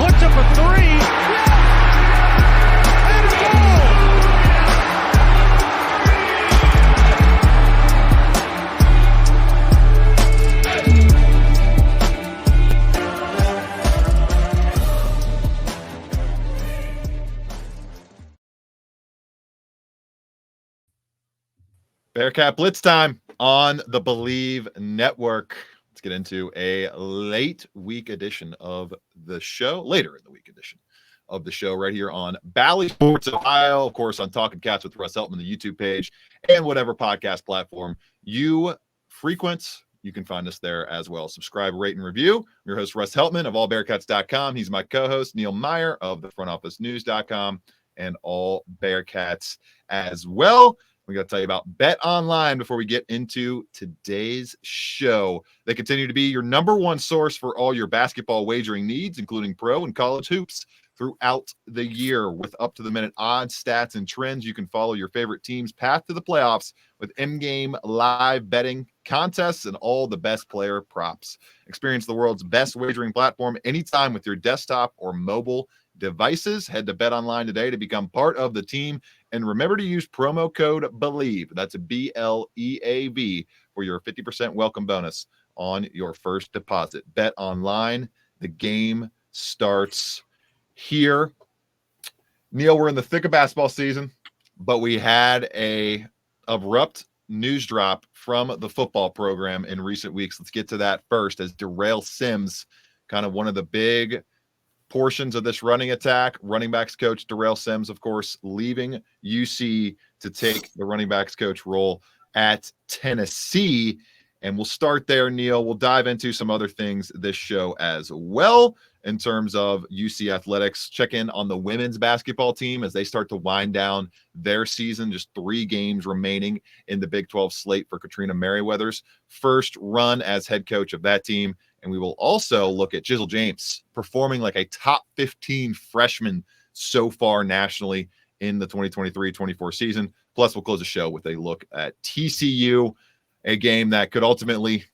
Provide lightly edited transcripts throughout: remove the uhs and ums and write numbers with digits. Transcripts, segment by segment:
puts up a three. Yes! And a goal! Bearcat Blitz time on the Believe Network. Let's get into a later in the week edition of the show right here on Bally Sports Ohio, of course, on Talking Cats with Russ Heltman, the YouTube page, and whatever podcast platform you frequent. You can find us there as well. Subscribe, rate, and review. I'm your host, Russ Heltman of allbearcats.com. He's my co-host, Neil Meyer of the frontofficenews.com and All Bearcats as well. We got to tell you about Bet Online before we get into today's show. They continue to be your number one source for all your basketball wagering needs, including pro and college hoops throughout the year. With up-to-the-minute odds, stats, and trends, you can follow your favorite team's path to the playoffs with in-game live betting, contests, and all the best player props. Experience the world's best wagering platform anytime with your desktop or mobile devices. Head to Bet Online today to become part of the team. And remember to use promo code BELIEVE, that's BLEAV, for your 50% welcome bonus on your first deposit. Bet Online, the game starts here. Neil, we're in the thick of basketball season, but we had a abrupt news drop from the football program in recent weeks. Let's get to that first, as Darrell Sims, kind of one of the big portions of this running attack. Running backs coach Darrell Sims, of course, leaving UC to take the running backs coach role at Tennessee. And we'll start there, Neil. We'll dive into some other things this show as well in terms of UC athletics. Check in on the women's basketball team as they start to wind down their season. Just 3 games remaining in the Big 12 slate for Katrina Merriweather's first run as head coach of that team. And we will also look at Jizzle James performing like a top 15 freshman so far nationally in the 2023-24 season. Plus, we'll close the show with a look at TCU, a game that could ultimately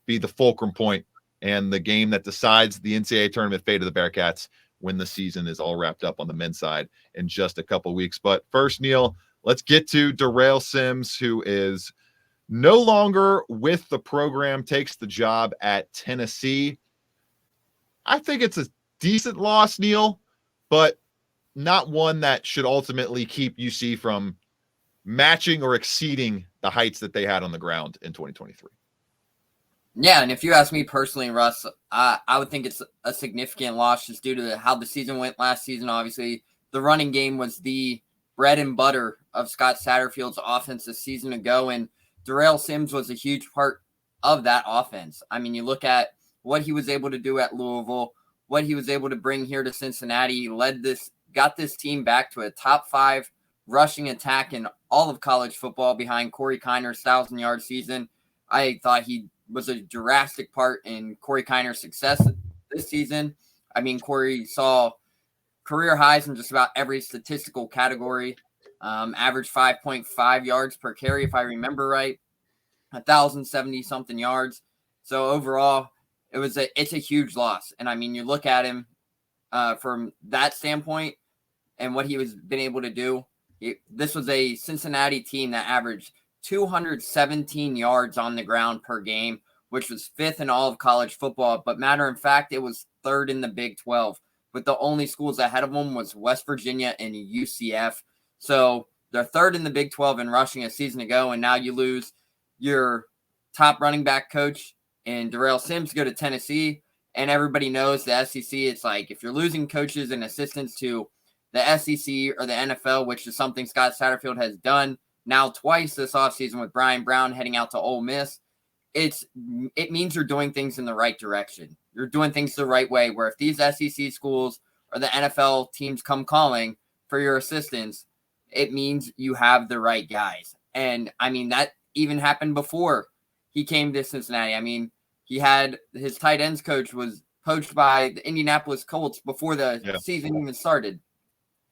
be the fulcrum point and the game that decides the NCAA tournament fate of the Bearcats when the season is all wrapped up on the men's side in just a couple weeks. But first, Neil, let's get to Darrell Sims, who is no longer with the program, takes the job at Tennessee. I think it's a decent loss, Neil, but not one that should ultimately keep UC from matching or exceeding the heights that they had on the ground in 2023. Yeah, and if you ask me personally, Russ, I would think it's a significant loss just due to how the season went last season. Obviously, the running game was the bread and butter of Scott Satterfield's offense a season ago, and Darrell Sims was a huge part of that offense. I mean, you look at what he was able to do at Louisville, what he was able to bring here to Cincinnati, got this team back to a top 5 rushing attack in all of college football behind Corey Kiner's 1,000-yard season. I thought he was a drastic part in Corey Kiner's success this season. I mean, Corey saw career highs in just about every statistical category. Averaged 5.5 yards per carry, if I remember right, 1,070-something yards. So overall, it's a huge loss. And I mean, you look at him from that standpoint and what he was been able to do. This was a Cincinnati team that averaged 217 yards on the ground per game, which was 5th in all of college football. But matter of fact, it was 3rd in the Big 12. But the only schools ahead of them was West Virginia and UCF. So they're 3rd in the Big 12 in rushing a season ago, and now you lose your top running back coach and Darrell Sims to go to Tennessee. And everybody knows the SEC, it's like if you're losing coaches and assistants to the SEC or the NFL, which is something Scott Satterfield has done now twice this offseason with Brian Brown heading out to Ole Miss, it means you're doing things in the right direction. You're doing things the right way, where if these SEC schools or the NFL teams come calling for your assistants, it means you have the right guys. And I mean, that even happened before he came to Cincinnati. I mean, he had his tight ends coach was poached by the Indianapolis Colts before the season even started.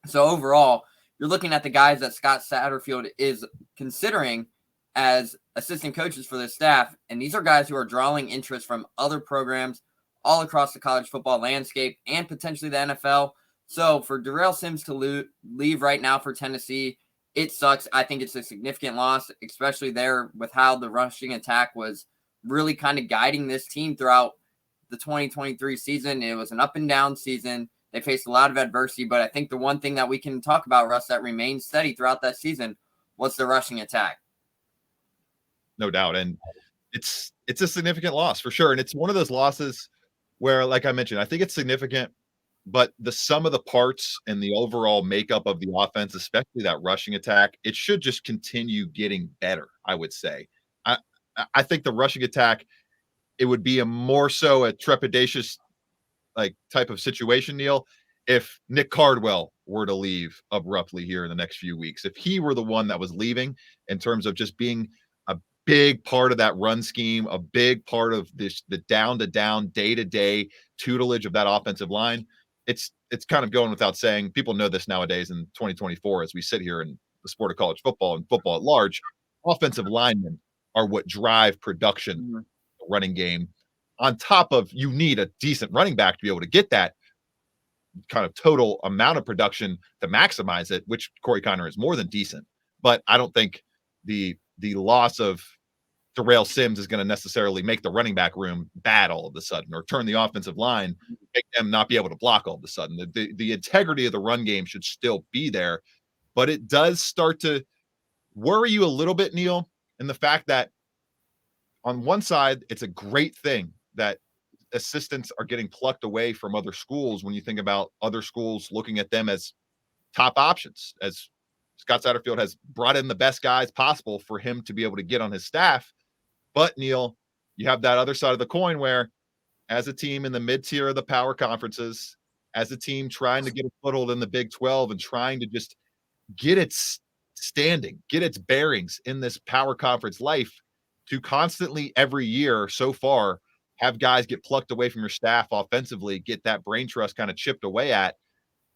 So overall, you're looking at the guys that Scott Satterfield is considering as assistant coaches for the staff. And these are guys who are drawing interest from other programs all across the college football landscape and potentially the NFL. So for Darrell Sims to leave right now for Tennessee, it sucks. I think it's a significant loss, especially there with how the rushing attack was really kind of guiding this team throughout the 2023 season. It was an up and down season. They faced a lot of adversity, but I think the one thing that we can talk about, Russ, that remained steady throughout that season was the rushing attack. No doubt. And it's a significant loss for sure. And it's one of those losses where, like I mentioned, I think it's significant, but the sum of the parts and the overall makeup of the offense, especially that rushing attack, it should just continue getting better, I would say. I think the rushing attack, it would be a more so a trepidatious like type of situation, Neil, if Nick Cardwell were to leave abruptly here in the next few weeks. If he were the one that was leaving in terms of just being a big part of that run scheme, a big part of this, the down to down, day to day tutelage of that offensive line, it's kind of going without saying. People know this nowadays in 2024 as we sit here in the sport of college football and football at large. Offensive linemen are what drive production, running game. On top of, you need a decent running back to be able to get that kind of total amount of production to maximize it, which Corey Conner is more than decent. But I don't think the loss of Darrell Sims is going to necessarily make the running back room bad all of a sudden, or turn the offensive line, make them not be able to block all of a sudden. The integrity of the run game should still be there, but it does start to worry you a little bit, Neil, in the fact that on one side, it's a great thing that assistants are getting plucked away from other schools when you think about other schools looking at them as top options, as Scott Satterfield has brought in the best guys possible for him to be able to get on his staff. But Neil, you have that other side of the coin where, as a team in the mid-tier of the power conferences, as a team trying to get a foothold in the Big 12 and trying to just get its standing, get its bearings in this power conference life, to constantly every year so far have guys get plucked away from your staff offensively, get that brain trust kind of chipped away at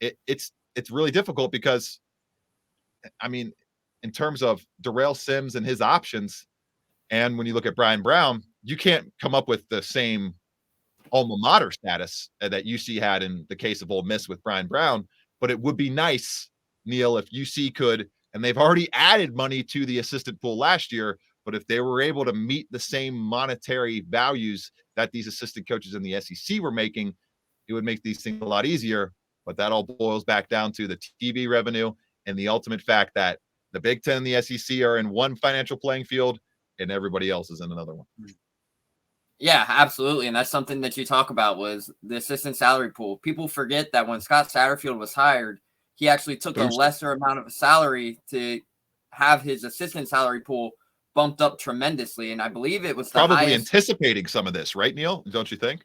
it. It's really difficult because, I mean, in terms of Darrell Sims and his options, and when you look at Brian Brown, you can't come up with the same alma mater status that UC had in the case of Ole Miss with Brian Brown. But it would be nice, Neil, if UC could, and they've already added money to the assistant pool last year, but if they were able to meet the same monetary values that these assistant coaches in the SEC were making, it would make these things a lot easier. But that all boils back down to the TV revenue and the ultimate fact that the Big Ten and the SEC are in one financial playing field and everybody else is in another one. Yeah, absolutely. And that's something that you talk about was the assistant salary pool. People forget that when Scott Satterfield was hired, he actually took a lesser amount of salary to have his assistant salary pool bumped up tremendously. And I believe it was probably anticipating some of this, right, Neil? Don't you think?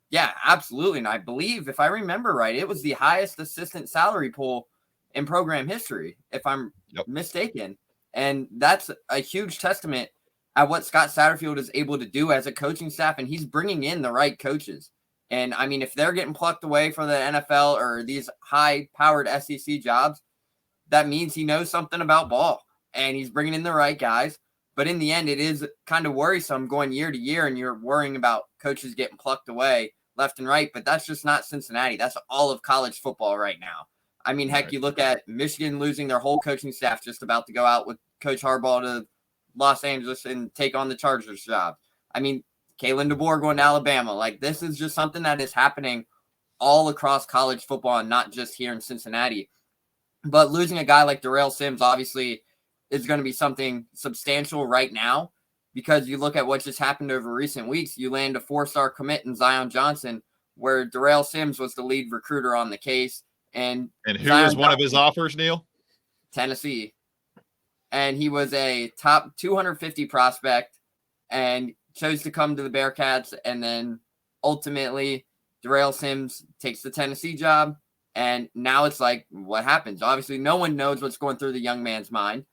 Yeah, absolutely. And I believe, if I remember right, it was the highest assistant salary pool in program history, if I'm mistaken. And that's a huge testament at what Scott Satterfield is able to do as a coaching staff. And he's bringing in the right coaches. And I mean, if they're getting plucked away from the NFL or these high-powered SEC jobs, that means he knows something about ball and he's bringing in the right guys. But in the end, it is kind of worrisome going year to year and you're worrying about coaches getting plucked away left and right. But that's just not Cincinnati. That's all of college football right now. I mean, heck, you look at Michigan losing their whole coaching staff, just about to go out with Coach Harbaugh to Los Angeles and take on the Chargers job. I mean, Kalen DeBoer going to Alabama. Like, this is just something that is happening all across college football and not just here in Cincinnati. But losing a guy like Darrell Sims obviously is going to be something substantial right now, because you look at what just happened over recent weeks. You land a 4-star commit in Zion Johnson, where Darrell Sims was the lead recruiter on the case. And who was one of his offers, Neil? Tennessee. And he was a top 250 prospect and chose to come to the Bearcats. And then ultimately, Darrell Sims takes the Tennessee job. And now it's like, what happens? Obviously, no one knows what's going through the young man's mind.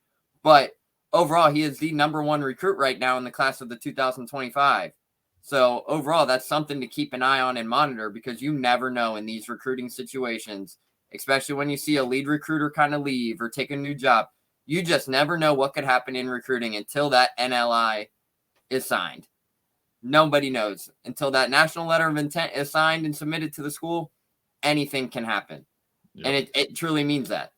But overall, he is the number one recruit right now in the class of the 2025. So overall, that's something to keep an eye on and monitor, because you never know in these recruiting situations, especially when you see a lead recruiter kind of leave or take a new job. You just never know what could happen in recruiting until that NLI is signed. Nobody knows. Until that national letter of intent is signed and submitted to the school, anything can happen. Yep. And it truly means that.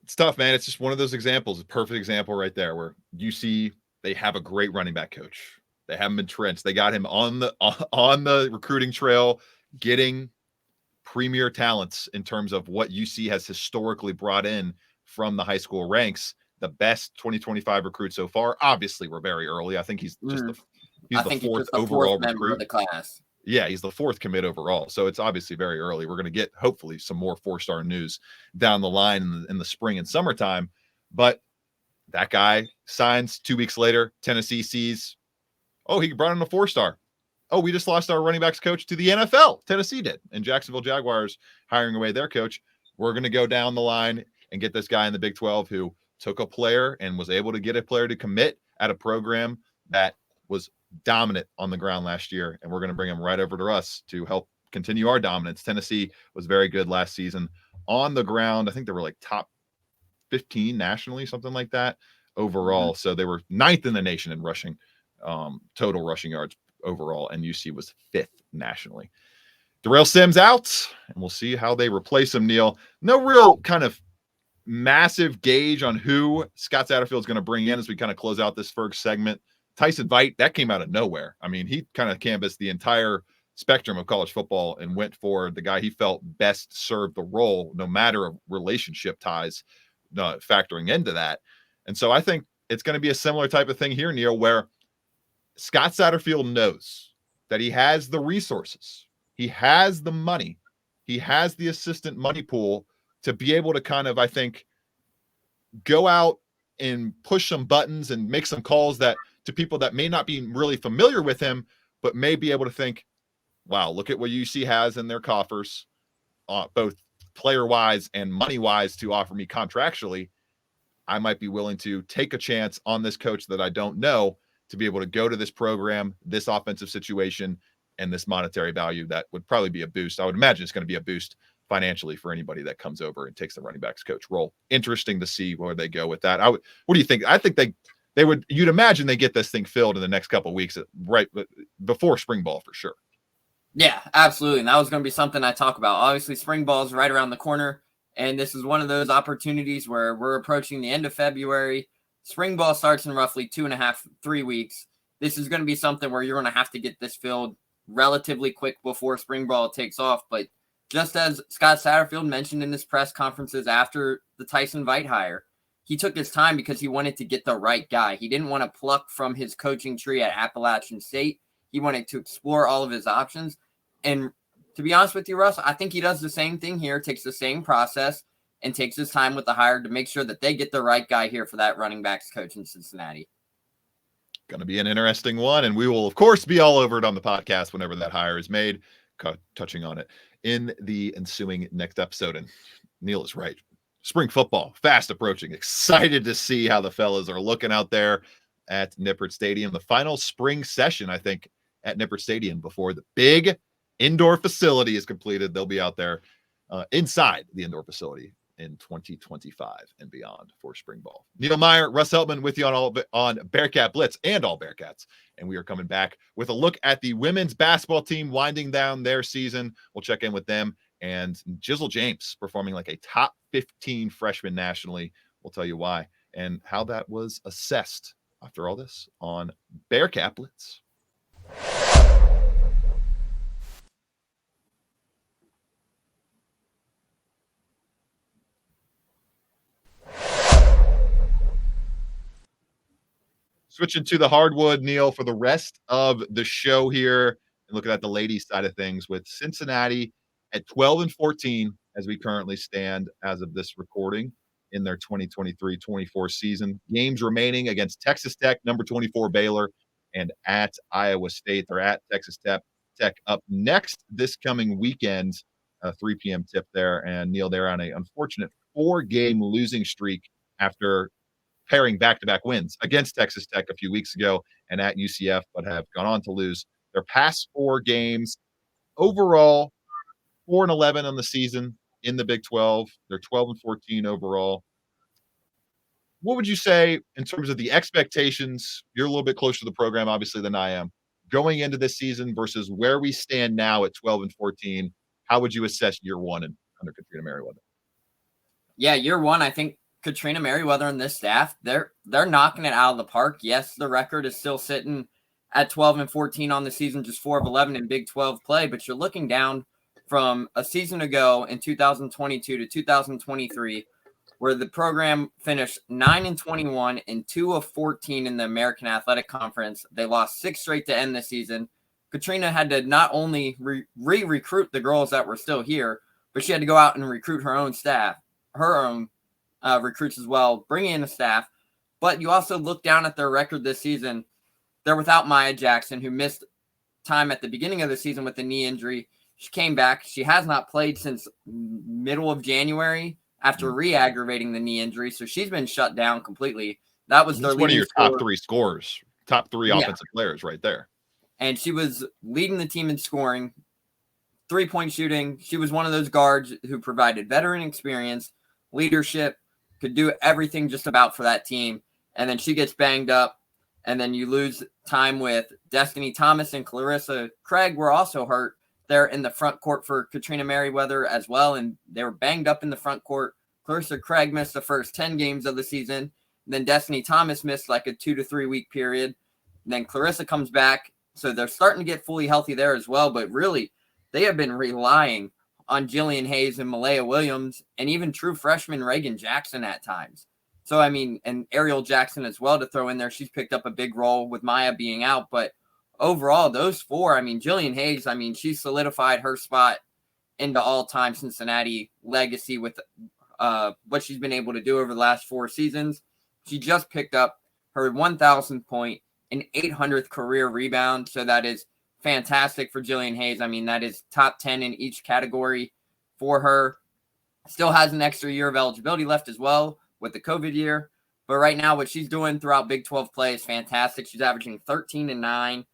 It's tough, man. It's just one of those examples, a perfect example right there, where you see they have a great running back coach. They have him entrenched. They got him on the recruiting trail, getting premier talents in terms of what UC has historically brought in from the high school ranks. The best 2025 recruit so far. Obviously, we're very early. I think he's just the fourth overall recruit of the class. Yeah, he's the fourth commit overall. So it's obviously very early. We're going to get hopefully some more 4-star news down the line in the spring and summertime. But that guy signs 2 weeks later. Tennessee sees, oh, he brought in a 4-star. Oh, we just lost our running backs coach to the NFL. Tennessee did. And Jacksonville Jaguars hiring away their coach. We're going to go down the line and get this guy in the Big 12 who took a player and was able to get a player to commit at a program that was dominant on the ground last year. And we're going to bring him right over to us to help continue our dominance. Tennessee was very good last season on the ground. I think they were like top 15 nationally, something like that overall. So they were 9th in the nation in rushing, total rushing yards overall, and UC was 5th nationally. Darrell Sims out, and we'll see how they replace him, Neil. No real kind of massive gauge on who Scott Satterfield is going to bring in as we kind of close out this first segment. Tyson Veit, that came out of nowhere. I mean, he kind of canvassed the entire spectrum of college football and went for the guy he felt best served the role, no matter of relationship ties factoring into that. And so I think it's going to be a similar type of thing here, Neil, where Scott Satterfield knows that he has the resources, he has the money, he has the assistant money pool to be able to kind of, I think, go out and push some buttons and make some calls that to people that may not be really familiar with him, but may be able to think, wow, look at what UC has in their coffers, both player-wise and money-wise to offer me contractually. I might be willing to take a chance on this coach that I don't know to be able to go to this program, this offensive situation, and this monetary value that would probably be a boost. I would imagine it's going to be a boost financially for anybody that comes over and takes the running backs coach role. Interesting to see where they go with that. What do you think? I think they would, you'd imagine they get this thing filled in the next couple of weeks, right before spring ball for sure. Yeah, absolutely. And that was going to be something I talk about. Obviously, spring ball is right around the corner. And this is one of those opportunities where we're approaching the end of February. Spring ball starts in roughly 2.5, 3 weeks. This is going to be something where you're going to have to get this filled relatively quick before spring ball takes off. But just as Scott Satterfield mentioned in his press conferences after the Tyson Veit hire, he took his time because he wanted to get the right guy. He didn't want to pluck from his coaching tree at Appalachian State. He wanted to explore all of his options. And to be honest with you, Russ, I think he does the same thing here, takes the same process, and takes his time with the hire to make sure that they get the right guy here for that running backs coach in Cincinnati. Going to be an interesting one, and we will, of course, be all over it on the podcast whenever that hire is made, touching on it in the ensuing next episode. And Neil is right. Spring football, fast approaching. Excited to see how the fellas are looking out there at Nippert Stadium. The final spring session, I think, at Nippert Stadium before the big indoor facility is completed. They'll be out there inside the indoor facility in 2025 and beyond for spring ball. Neil Meyer, Russ Heltman with you on Bearcat Blitz and all Bearcats. And we are coming back with a look at the women's basketball team winding down their season. We'll check in with them and Jizzle James performing like a top 15 freshman nationally. We'll tell you why and how that was assessed after all this on Bearcat Blitz. Switching to the hardwood, Neil, for the rest of the show here, and looking at the ladies' side of things with Cincinnati at 12-14 as we currently stand as of this recording in their 2023-24 season. Games remaining against Texas Tech, number 24 Baylor, and at Iowa State. They're at Texas Tech up next this coming weekend, 3 p.m. tip there. And Neil, they're on an unfortunate 4-game losing streak after pairing back-to-back wins against Texas Tech a few weeks ago and at UCF, but have gone on to lose their past 4 games. Overall, 4-11 on the season in the Big 12. They're 12-14 overall. what would you say in terms of the expectations? You're a little bit closer to the program, obviously, than I am. Going into this season versus where we stand now at 12-14, how would you assess year one under Katrina Merriweather? Yeah, year one, I think Katrina Merriweather and this staff, they're knocking it out of the park. Yes, the record is still sitting at 12-14 on the season, just 4 of 11 in Big 12 play, but you're looking down from a season ago in 2022 to 2023, where the program finished 9-21 and 2 of 14 in the American Athletic Conference. They lost 6 straight to end the season. Katrina had to not only re-recruit the girls that were still here, but she had to go out and recruit her own staff, her own recruits as well, bring in a staff. But you also look down at their record this season. They're without Maya Jackson, who missed time at the beginning of the season with a knee injury. She came back. She has not played since middle of January after re-aggravating the knee injury. So she's been shut down completely. That was their one of your scorer. top 3 scorers, top 3 offensive players right there. And she was leading the team in scoring, 3-point shooting. She was one of those guards who provided veteran experience, leadership, could do everything just about for that team. And then she gets banged up, and then you lose time with Destiny Thomas and Clarissa Craig were also hurt there in the front court for Katrina Merriweather as well, and they were banged up in the front court. Clarissa Craig missed the first 10 games of the season. Then Destiny Thomas missed like a 2 to 3 week period. And then Clarissa comes back. So they're starting to get fully healthy there as well. But really, they have been relying on Jillian Hayes and Malaya Williams and even true freshman Reagan Jackson at times. So, I mean, and Ariel Jackson as well to throw in there. She's picked up a big role with Maya being out. But overall, those 4, I mean, Jillian Hayes, I mean, she solidified her spot into all-time Cincinnati legacy with what she's been able to do over the last 4 seasons. She just picked up her 1,000th point and 800th career rebound. So that is fantastic for Jillian Hayes. I mean, that is top 10 in each category for her. Still has an extra year of eligibility left as well with the COVID year. But right now, what she's doing throughout Big 12 play is fantastic. She's averaging 13-9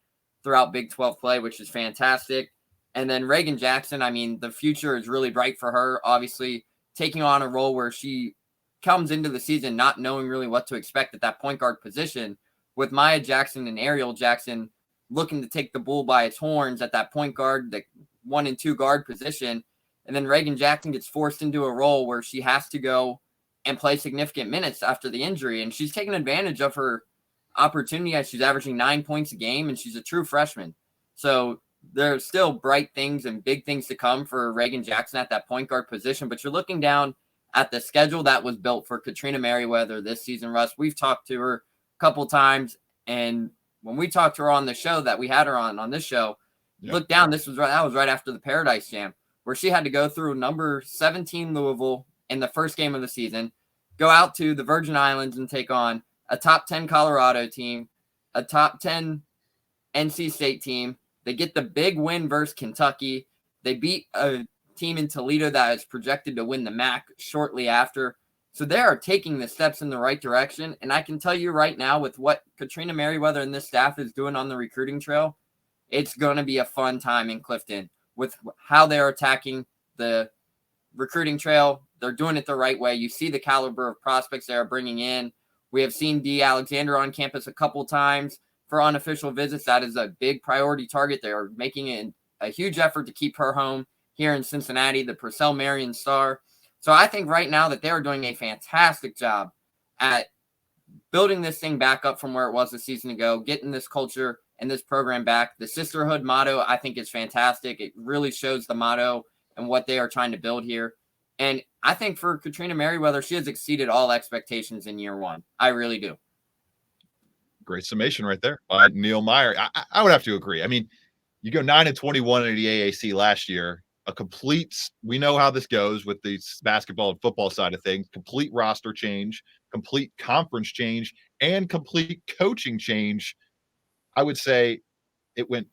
throughout Big 12 play, which is fantastic. And then Reagan Jackson, I mean, the future is really bright for her, obviously taking on a role where she comes into the season not knowing really what to expect at that point guard position, with Maya Jackson and Ariel Jackson looking to take the bull by its horns at that point guard, the 1 and 2 guard position. And then Reagan Jackson gets forced into a role where she has to go and play significant minutes after the injury. And she's taking advantage of her opportunity as she's averaging 9 points a game, and she's a true freshman. So there's still bright things and big things to come for Reagan Jackson at that point guard position. But you're looking down at the schedule that was built for Katrina Merriweather this season, Russ. We've talked to her a couple times, and when we talked to her on the show that we had her on this show, look down, that was right after the Paradise Jam, where she had to go through number 17 Louisville in the first game of the season, go out to the Virgin Islands and take on a top 10 Colorado team, a top 10 NC State team. They get the big win versus Kentucky. They beat a team in Toledo that is projected to win the MAC shortly after. So they are taking the steps in the right direction. And I can tell you right now, with what Katrina Merriweather and this staff is doing on the recruiting trail, it's going to be a fun time in Clifton with how they're attacking the recruiting trail. They're doing it the right way. You see the caliber of prospects they are bringing in. We have seen Dee Alexander on campus a couple times for unofficial visits. That is a big priority target. They are making a huge effort to keep her home here in Cincinnati, the Purcell Marion Star. So I think right now that they are doing a fantastic job at building this thing back up from where it was a season ago, getting this culture and this program back. The sisterhood motto, I think, is fantastic. It really shows the motto and what they are trying to build here. And I think for Katrina Merriweather, she has exceeded all expectations in year one. I really do. Great summation right there by Neil Meyer. I would have to agree. I mean, you go 9-21 in the AAC last year. We know how this goes with the basketball and football side of things, complete roster change, complete conference change, and complete coaching change. I would say it went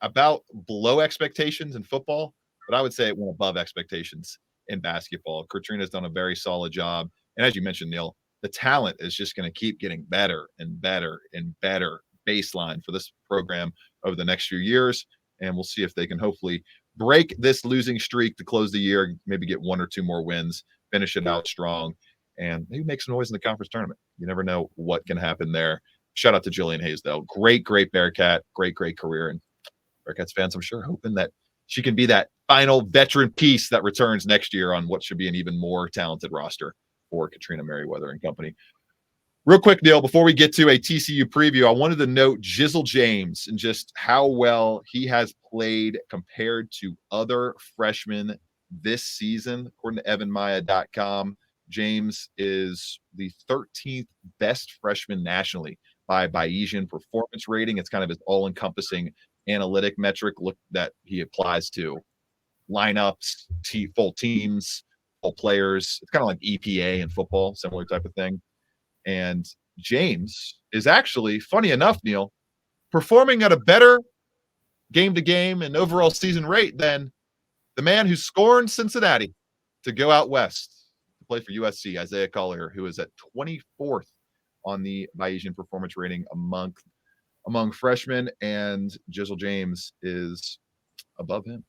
about below expectations in football, but I would say it went above expectations in basketball. Katrina's done a very solid job. And as you mentioned, Neil, the talent is just going to keep getting better and better and better baseline for this program over the next few years. And we'll see if they can hopefully break this losing streak to close the year, maybe get 1 or 2 more wins, finish it out strong. and maybe make some noise in the conference tournament. You never know what can happen there. Shout out to Jillian Hayes, though. Great Bearcat. Great career. And Bearcats fans, I'm sure, hoping that she can be that final veteran piece that returns next year on what should be an even more talented roster for Katrina Merriweather and company. Real quick, Neil, before we get to a TCU preview, I wanted to note Jizzle James and just how well he has played compared to other freshmen this season. According to evanmaya.com, James is the 13th best freshman nationally by Bayesian performance rating. It's kind of his all-encompassing analytic metric that he applies to lineups, full teams, full players. It's kind of like EPA in football, similar type of thing. And James is actually, funny enough, Neil, performing at a better game-to-game and overall season rate than the man who scorned Cincinnati to go out west to play for USC, Isaiah Collier, who is at 24th on the Bayesian performance rating among freshmen, and Jizzle James is above him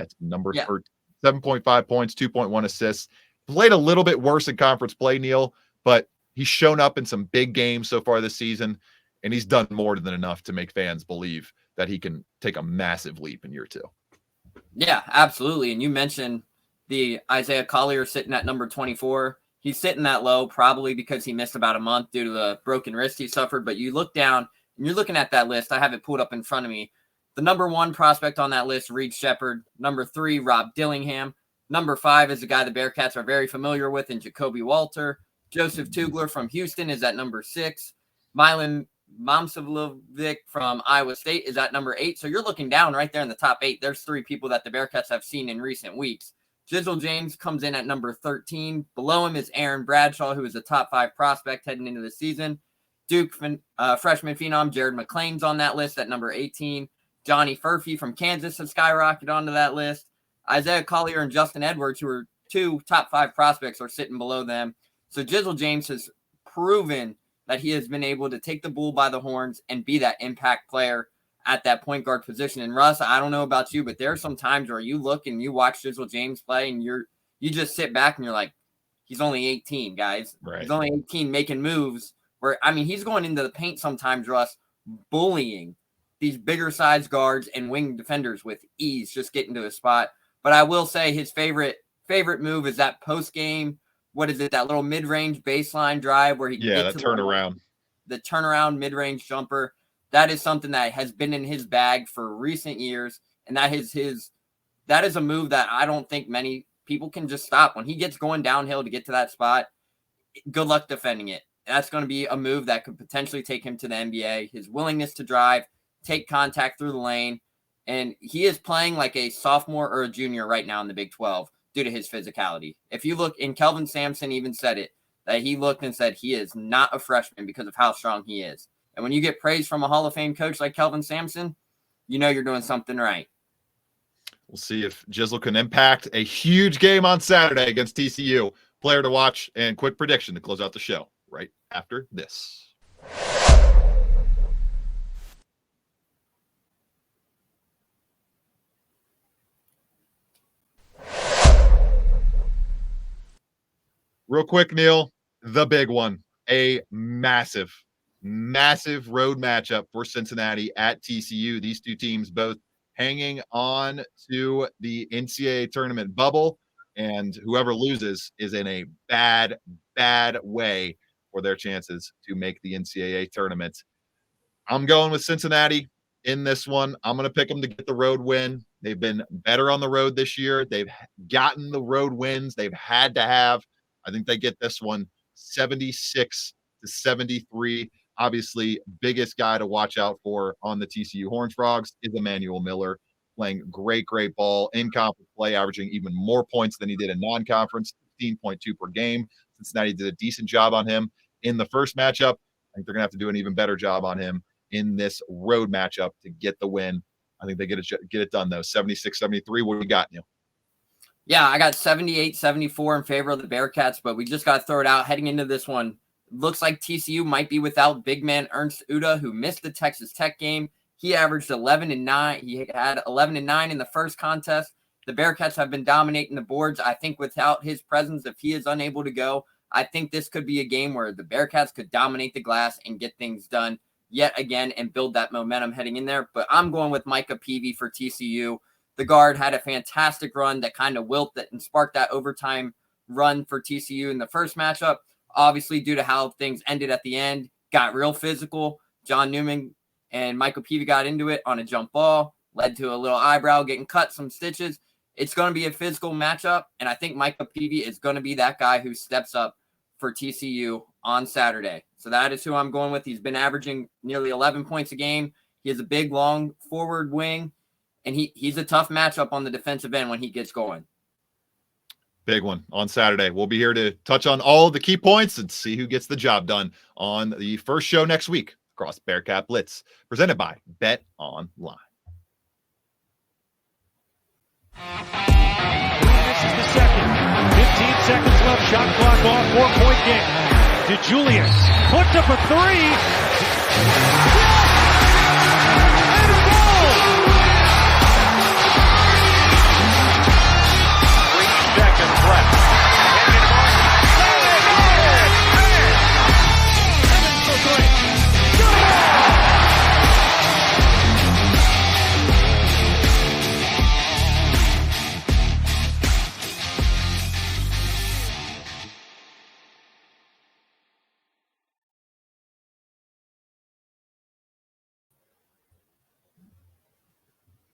at number 13, 7.5 points, 2.1 assists. Played a little bit worse in conference play, Neil, but he's shown up in some big games so far this season, and he's done more than enough to make fans believe that he can take a massive leap in year 2. Yeah, absolutely. And you mentioned the Isaiah Collier sitting at number 24. He's sitting that low probably because he missed about a month due to the broken wrist he suffered. But you look down and you're looking at that list. I have it pulled up in front of me. The number 1 prospect on that list, Reed Shepard. Number 3, Rob Dillingham. Number 5 is a guy the Bearcats are very familiar with in Jacoby Walter. Joseph Tugler from Houston is at number 6. Milan Momsavlovic from Iowa State is at number 8. So you're looking down right there in the top 8. There's 3 people that the Bearcats have seen in recent weeks. Jizzle James comes in at number 13. Below him is Aaron Bradshaw, who is a top 5 prospect heading into the season. Duke freshman phenom Jared McClain's on that list at number 18. Johnny Furphy from Kansas has skyrocketed onto that list. Isaiah Collier and Justin Edwards, who are 2 top 5 prospects, are sitting below them. So Jizzle James has proven that he has been able to take the bull by the horns and be that impact player at that point guard position. And Russ, I don't know about you, but there are some times where you look and you watch Jizzle James play and you just sit back and you're like, he's only 18, guys. Right. He's only 18 making moves where, I mean, he's going into the paint sometimes, Russ, bullying these bigger size guards and wing defenders with ease, just getting to a spot. But I will say his favorite move is that post game. What is it? That little mid-range baseline drive where he gets that turnaround. The turnaround mid-range jumper. That is something that has been in his bag for recent years, and that is a move that I don't think many people can just stop. When he gets going downhill to get to that spot, good luck defending it. That's going to be a move that could potentially take him to the NBA. His willingness to drive, take contact through the lane, and he is playing like a sophomore or a junior right now in the Big 12. Due to his physicality. If you look, and Kelvin Sampson even said it, that he looked and said he is not a freshman because of how strong he is. And when you get praise from a Hall of Fame coach like Kelvin Sampson, you know you're doing something right. We'll see if Jizzle can impact a huge game on Saturday against TCU. Player to watch and quick prediction to close out the show right after this. Real quick, Neil, the big one, a massive road matchup for Cincinnati at TCU. These 2 teams both hanging on to the NCAA tournament bubble, and whoever loses is in a bad way for their chances to make the NCAA tournament. I'm going with Cincinnati in this one. I'm going to pick them to get the road win. They've been better on the road this year. They've gotten the road wins they've had to have. I think they get this one 76-73. Obviously, biggest guy to watch out for on the TCU Horned Frogs is Emmanuel Miller, playing great ball in conference play, averaging even more points than he did in non-conference, 15.2 per game. Cincinnati did a decent job on him in the first matchup. I think they're going to have to do an even better job on him in this road matchup to get the win. I think they get it done, though. 76-73. What do you got, Neil? Yeah, I got 78-74 in favor of the Bearcats, but we just got to throw it out heading into this one. Looks like TCU might be without big man Ernst Uda, who missed the Texas Tech game. He averaged 11-9. He had 11-9 in the first contest. The Bearcats have been dominating the boards. I think without his presence, if he is unable to go, I think this could be a game where the Bearcats could dominate the glass and get things done yet again and build that momentum heading in there. But I'm going with Micah Peavy for TCU. The guard had a fantastic run that kind of wilted and sparked that overtime run for TCU in the first matchup. Obviously, due to how things ended at the end, got real physical. John Newman and Michael Peavy got into it on a jump ball, led to a little eyebrow getting cut, some stitches. It's going to be a physical matchup, and I think Michael Peavy is going to be that guy who steps up for TCU on Saturday. So that is who I'm going with. He's been averaging nearly 11 points a game. He has a big, long forward wing, and he's a tough matchup on the defensive end when he gets going. Big one on Saturday. We'll be here to touch on all the key points and see who gets the job done on the first show next week across Bearcat Blitz, presented by Bet Online. This is the second. 15 seconds left. Shot clock off. 4-point game. DeJulius puts up a three.